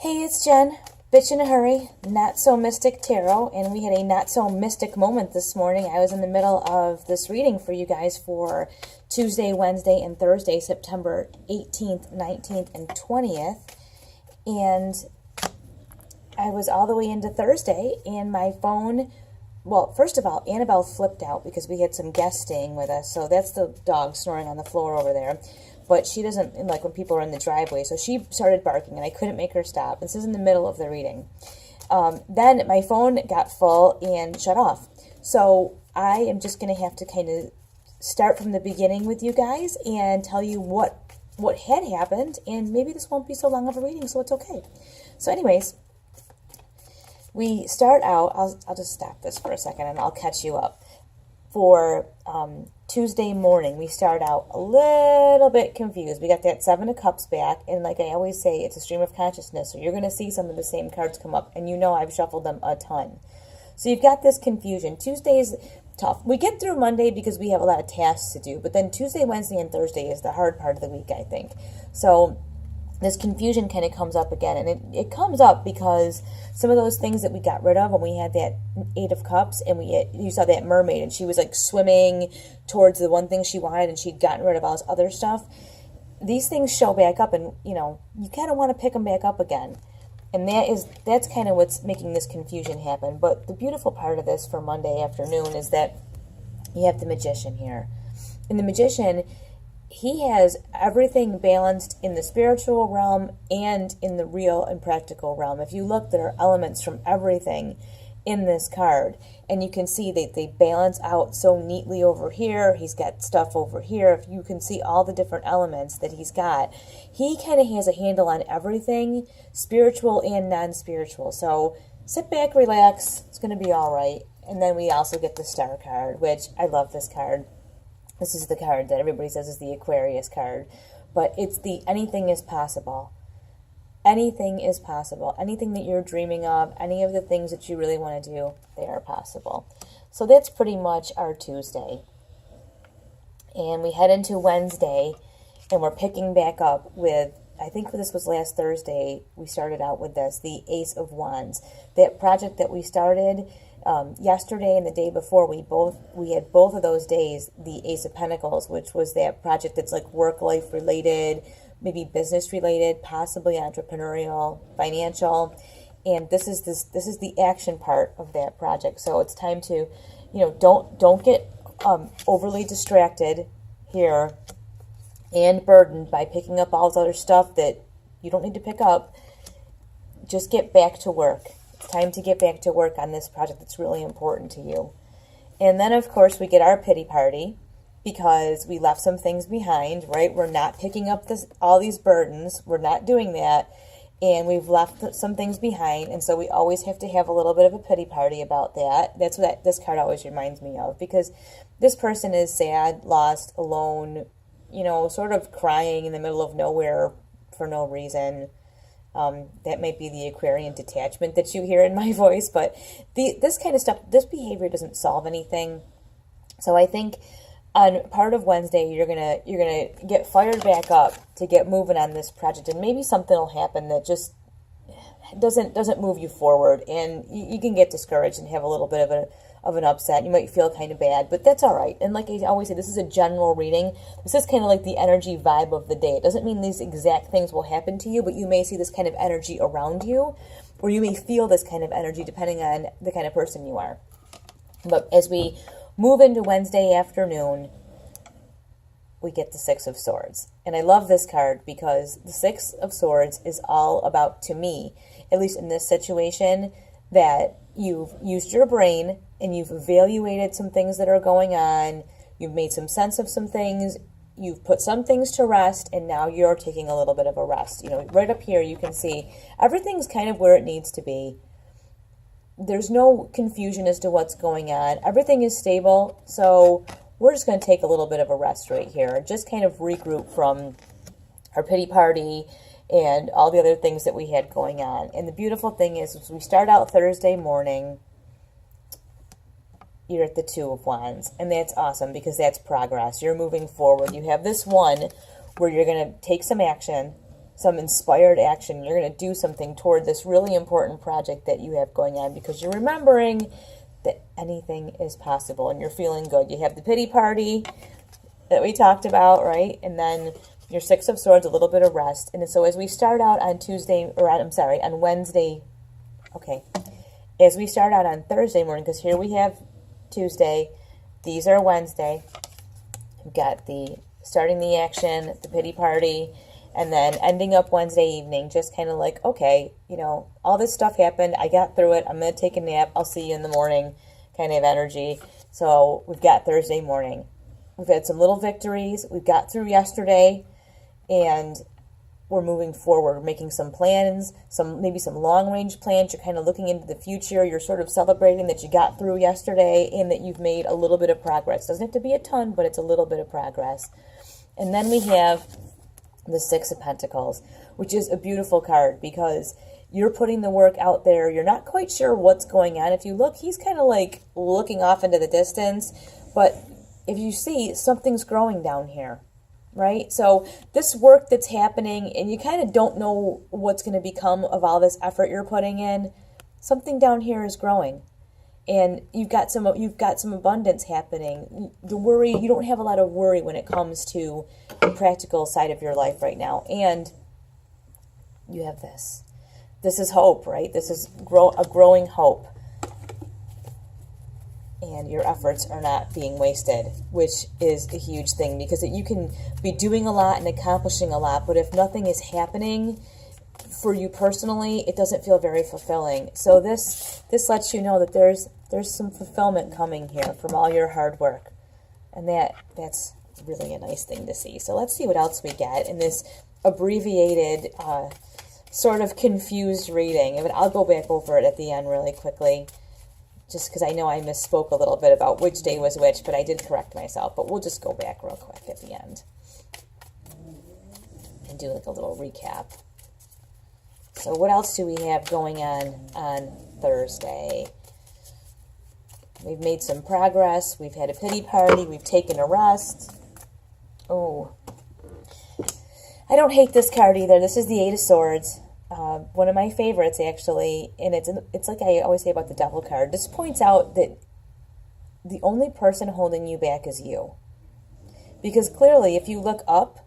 Hey, it's Jen, bitch in a hurry, not so mystic tarot, and we had a not so mystic moment this morning. I was in the middle of this reading for you guys for Tuesday, Wednesday, and Thursday, September 18th, 19th, and 20th, and I was all the way into Thursday, and my phone, well, first of all, Annabelle flipped out because we had some guests staying with us, so that's the dog snoring on the floor over there. But she doesn't like when people are in the driveway, so she started barking, and I couldn't make her stop. This is in the middle of the reading. Then my phone got full and shut off. So I am just going to have to kind of start from the beginning with you guys and tell you what had happened, and maybe this won't be so long of a reading, so it's okay. So anyways, we start out, I'll just stop this for a second, and I'll catch you up. For Tuesday morning, we start out a little bit confused. We got that Seven of Cups back, and like I always say, it's a stream of consciousness, so you're going to see some of the same cards come up, and you know I've shuffled them a ton. So you've got this confusion. Tuesday's tough. We get through Monday because we have a lot of tasks to do, but then Tuesday, Wednesday, and Thursday is the hard part of the week, I think. So this confusion kind of comes up again, and it comes up because some of those things that we got rid of when we had that Eight of Cups, and you saw that mermaid, and she was like swimming towards the one thing she wanted, and she'd gotten rid of all this other stuff. These things show back up, and you kind of want to pick them back up again, and that's kind of what's making this confusion happen. But the beautiful part of this for Monday afternoon is that you have the Magician here, and the Magician, he has everything balanced in the spiritual realm and in the real and practical realm. If you look, there are elements from everything in this card, and you can see that they balance out so neatly over here. He's got stuff over here. If you can see all the different elements that he's got, he kind of has a handle on everything, spiritual and non-spiritual. So sit back, relax. It's going to be all right. And then we also get the Star card, which I love this card. This is the card that everybody says is the Aquarius card, but it's the anything is possible. Anything is possible. Anything that you're dreaming of, any of the things that you really want to do, they are possible. So that's pretty much our Tuesday. And we head into Wednesday, and we're picking back up with, I think this was last Thursday, we started out with this, the Ace of Wands. That project that we started yesterday and the day before, we had both of those days the Ace of Pentacles, which was that project that's like work-life related, maybe business related, possibly entrepreneurial, financial, and this is the action part of that project. So it's time to, don't get overly distracted here and burdened by picking up all this other stuff that you don't need to pick up. Just get back to work. It's time to get back to work on this project that's really important to you. And then, of course, we get our pity party because we left some things behind, right? We're not picking up all these burdens. We're not doing that. And we've left some things behind. And so we always have to have a little bit of a pity party about that. That's what this card always reminds me of, because this person is sad, lost, alone, sort of crying in the middle of nowhere for no reason. That might be the Aquarian detachment that you hear in my voice, but this kind of stuff, this behavior doesn't solve anything. So I think on part of Wednesday, you're gonna get fired back up to get moving on this project, and maybe something will happen that just doesn't move you forward, and you can get discouraged and have a little bit of an upset. You might feel kind of bad, but that's all right. And like I always say, this is a general reading. This is kind of like the energy vibe of the day. It doesn't mean these exact things will happen to you, but you may see this kind of energy around you, or you may feel this kind of energy depending on the kind of person you are. But as we move into Wednesday afternoon, we get the Six of Swords. And I love this card because the Six of Swords is all about, to me, at least in this situation, that you've used your brain and you've evaluated some things that are going on. You've made some sense of some things. You've put some things to rest, and now you're taking a little bit of a rest. Right up here you can see everything's kind of where it needs to be. There's no confusion as to what's going on. Everything is stable, so we're just going to take a little bit of a rest right here. Just kind of regroup from our pity party and all the other things that we had going on. And the beautiful thing is we start out Thursday morning, you're at the Two of Wands, and that's awesome because that's progress. You're moving forward. You have this one where you're going to take some action, some inspired action. You're going to do something toward this really important project that you have going on, because you're remembering that anything is possible and you're feeling good. You have the pity party that we talked about, right? And then your Six of Swords, a little bit of rest. And so as we start out on on Wednesday, okay, as we start out on Thursday morning, because here we have Tuesday, these are Wednesday, we've got the starting the action, the pity party, and then ending up Wednesday evening, just kind of like, okay, you know, all this stuff happened. I got through it. I'm going to take a nap. I'll see you in the morning kind of energy. So we've got Thursday morning. We've had some little victories. We got through yesterday, and we're moving forward. We're making some plans, maybe some long-range plans. You're kind of looking into the future. You're sort of celebrating that you got through yesterday and that you've made a little bit of progress. Doesn't have to be a ton, but it's a little bit of progress. And then we have the Six of Pentacles, which is a beautiful card because you're putting the work out there. You're not quite sure what's going on. If you look, he's kind of like looking off into the distance, but if you see, something's growing down here, right? So this work that's happening, and you kind of don't know what's going to become of all this effort you're putting in, something down here is growing. And you've got some abundance happening. The worry, you don't have a lot of worry when it comes to the practical side of your life right now. And you have this. This is hope, right? This is a growing hope. And your efforts are not being wasted, which is a huge thing, because you can be doing a lot and accomplishing a lot, but if nothing is happening for you personally, it doesn't feel very fulfilling. So this lets you know that there's some fulfillment coming here from all your hard work, and that's really a nice thing to see. So let's see what else we get in this abbreviated, sort of confused reading. But I'll go back over it at the end really quickly, just because I know I misspoke a little bit about which day was which, but I did correct myself. But we'll just go back real quick at the end and do like a little recap. So what else do we have going on Thursday? We've made some progress. We've had a pity party. We've taken a rest. Oh, I don't hate this card either. This is the Eight of Swords. One of my favorites, actually. And it's like I always say about the Devil card. This points out that the only person holding you back is you. Because clearly, if you look up,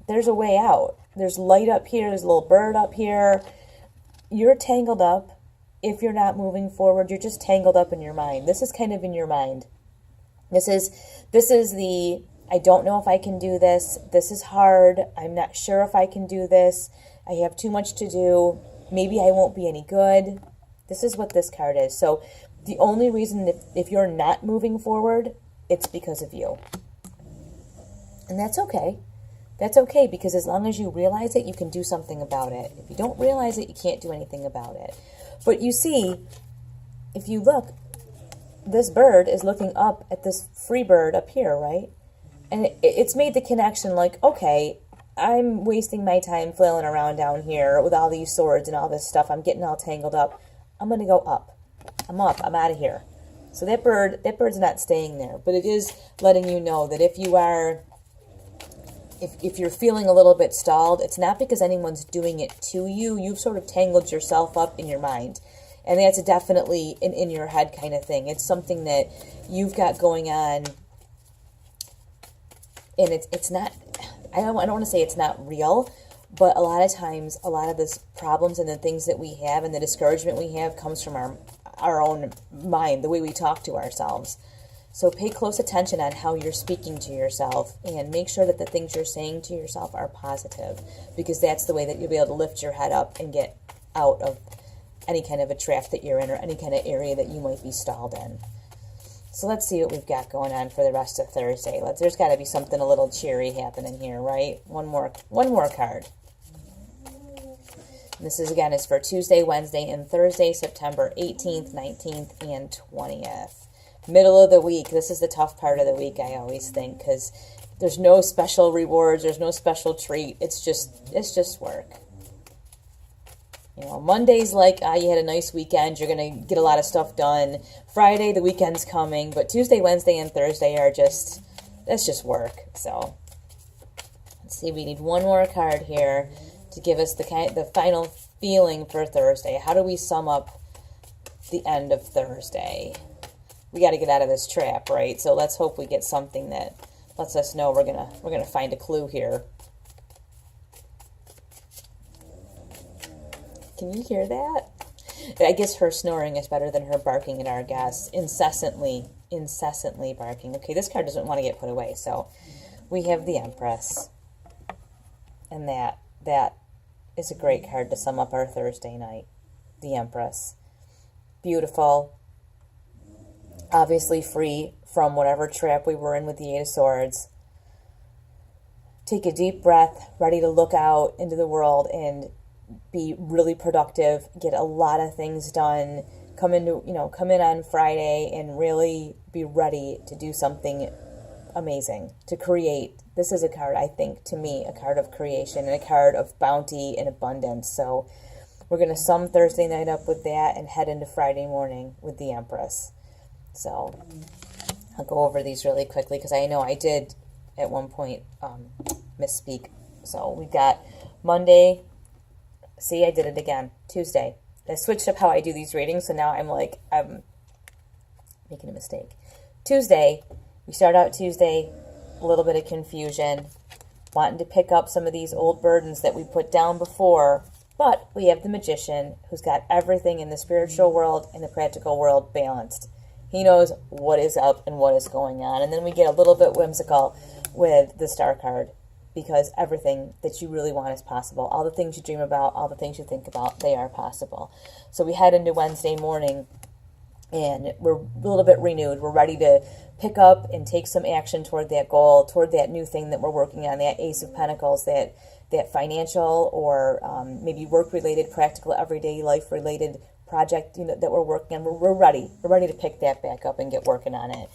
there's a way out. There's light up here. There's a little bird up here. You're tangled up. If you're not moving forward, you're just tangled up in your mind. This is kind of in your mind. This is the, I don't know if I can do this. This is hard. I'm not sure if I can do this. I have too much to do. Maybe I won't be any good. This is what this card is. So the only reason if you're not moving forward, it's because of you. And that's okay. That's okay, because as long as you realize it, you can do something about it. If you don't realize it, you can't do anything about it. But you see, if you look, this bird is looking up at this free bird up here, right? And it's made the connection like, okay, I'm wasting my time flailing around down here with all these swords and all this stuff. I'm getting all tangled up. I'm going to go up. I'm up. I'm out of here. So that bird's not staying there. But it is letting you know that if you are... If you're feeling a little bit stalled, it's not because anyone's doing it to you. You've sort of tangled yourself up in your mind. And that's definitely an in your head kind of thing. It's something that you've got going on. And it's not, I don't want to say it's not real, but a lot of times, a lot of the problems and the things that we have and the discouragement we have comes from our own mind, the way we talk to ourselves. So pay close attention on how you're speaking to yourself, and make sure that the things you're saying to yourself are positive, because that's the way that you'll be able to lift your head up and get out of any kind of a trap that you're in, or any kind of area that you might be stalled in. So let's see what we've got going on for the rest of Thursday. There's got to be something a little cheery happening here, right? One more card. And this is for Tuesday, Wednesday, and Thursday, September 18th, 19th, and 20th. Middle of the week. This is the tough part of the week, I always think, because there's no special rewards, there's no special treat. It's just work. You know, Monday's like, you had a nice weekend, you're going to get a lot of stuff done. Friday, the weekend's coming, but Tuesday, Wednesday, and Thursday are that's just work. So Let's see, we need one more card here to give us the final feeling for Thursday. How do we sum up the end of Thursday? We got to get out of this trap, right? So let's hope we get something that lets us know we're gonna find a clue here. Can you hear that? I guess her snoring is better than her barking at our guests. Incessantly barking. Okay, this card doesn't want to get put away. So we have the Empress. And that is a great card to sum up our Thursday night. The Empress. Beautiful. Obviously free from whatever trap we were in with the Eight of Swords. Take a deep breath, ready to look out into the world and be really productive, get a lot of things done, come in on Friday and really be ready to do something amazing, to create. This is a card, I think, to me, a card of creation and a card of bounty and abundance. So we're going to sum Thursday night up with that and head into Friday morning with the Empress. So I'll go over these really quickly because I know I did at one point misspeak. So we've got Monday. See, I did it again. Tuesday. I switched up how I do these readings, so now I'm making a mistake. Tuesday, we start out Tuesday, a little bit of confusion, wanting to pick up some of these old burdens that we put down before, but we have the Magician who's got everything in the spiritual world and the practical world balanced. He knows what is up and what is going on. And then we get a little bit whimsical with the Star card, because everything that you really want is possible. All the things you dream about, all the things you think about, they are possible. So we head into Wednesday morning, and we're a little bit renewed. We're ready to pick up and take some action toward that goal, toward that new thing that we're working on, that Ace of Pentacles, that financial or maybe work-related, practical, everyday life-related project that we're working on. We're ready. We're ready to pick that back up and get working on it.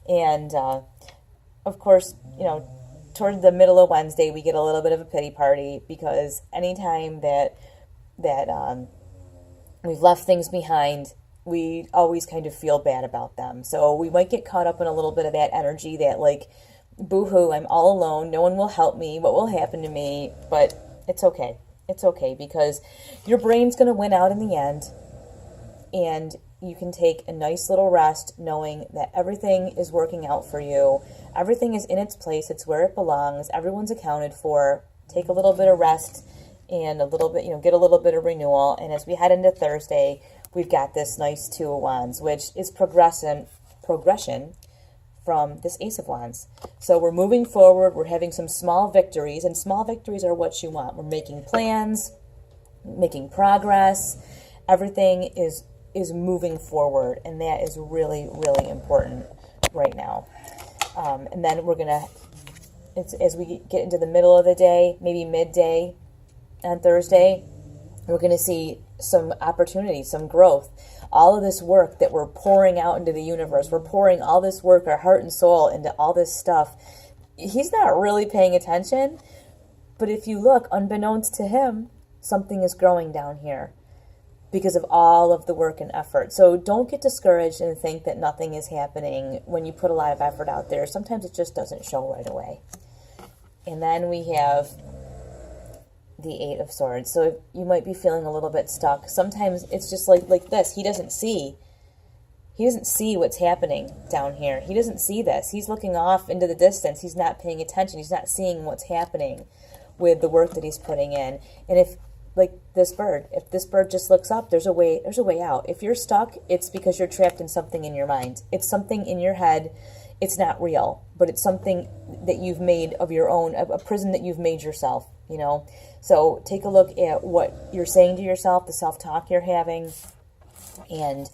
And, of course, toward the middle of Wednesday, we get a little bit of a pity party, because anytime that we've left things behind, we always kind of feel bad about them. So we might get caught up in a little bit of that energy that, like, boo-hoo, I'm all alone, no one will help me, what will happen to me? But it's okay. It's okay, because your brain's going to win out in the end, and you can take a nice little rest knowing that everything is working out for you. Everything is in its place. It's where it belongs. Everyone's accounted for. Take a little bit of rest and a little bit, get a little bit of renewal. And as we head into Thursday, we've got this nice Two of Wands, which is progression from this Ace of Wands. So we're moving forward. We're having some small victories, and small victories are what you want. We're making plans, making progress. Everything is moving forward, and that is really, really important right now. And then we're going to, as we get into the middle of the day, maybe midday on Thursday, we're going to see some opportunity, some growth. All of this work that we're pouring out into the universe, we're pouring all this work, our heart and soul, into all this stuff. He's not really paying attention, but if you look, unbeknownst to him, something is growing down here, because of all of the work and effort. So don't get discouraged and think that nothing is happening when you put a lot of effort out there. Sometimes it just doesn't show right away. And then we have the Eight of Swords. So you might be feeling a little bit stuck. Sometimes it's just like this. He doesn't see what's happening down here. He doesn't see this. He's looking off into the distance. He's not paying attention. He's not seeing what's happening with the work that he's putting in. And if this bird just looks up, there's a way out. If you're stuck, it's because you're trapped in something in your mind. It's something in your head. It's not real, but it's something that you've made of your own, a prison that you've made yourself, So take a look at what you're saying to yourself, the self-talk you're having. And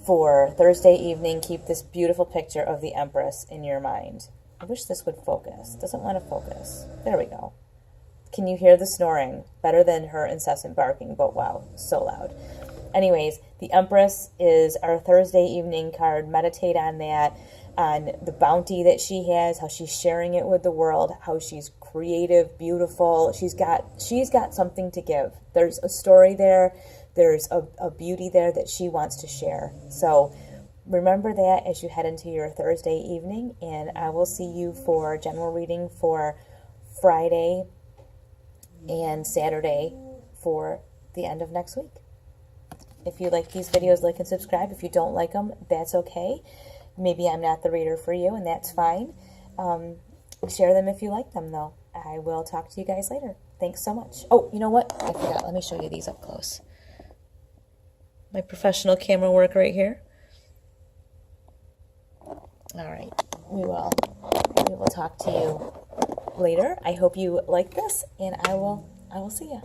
for Thursday evening, keep this beautiful picture of the Empress in your mind. I wish this would focus. Doesn't want to focus. There we go. Can you hear the snoring? Better than her incessant barking, but wow, so loud. Anyways, the Empress is our Thursday evening card. Meditate on that, on the bounty that she has, how she's sharing it with the world, how she's creative, beautiful. She's got something to give. There's a story there. There's a beauty there that she wants to share. So remember that as you head into your Thursday evening, and I will see you for general reading for Friday and Saturday for the end of next week. If you like these videos, like and subscribe. If you don't like them, that's okay. Maybe I'm not the reader for you, and that's fine. Share them if you like them, though. I will talk to you guys later. Thanks so much. Oh, you know what? I forgot. Let me show you these up close. My professional camera work right here. All right. We will talk to you later. I hope you like this, and I will see you.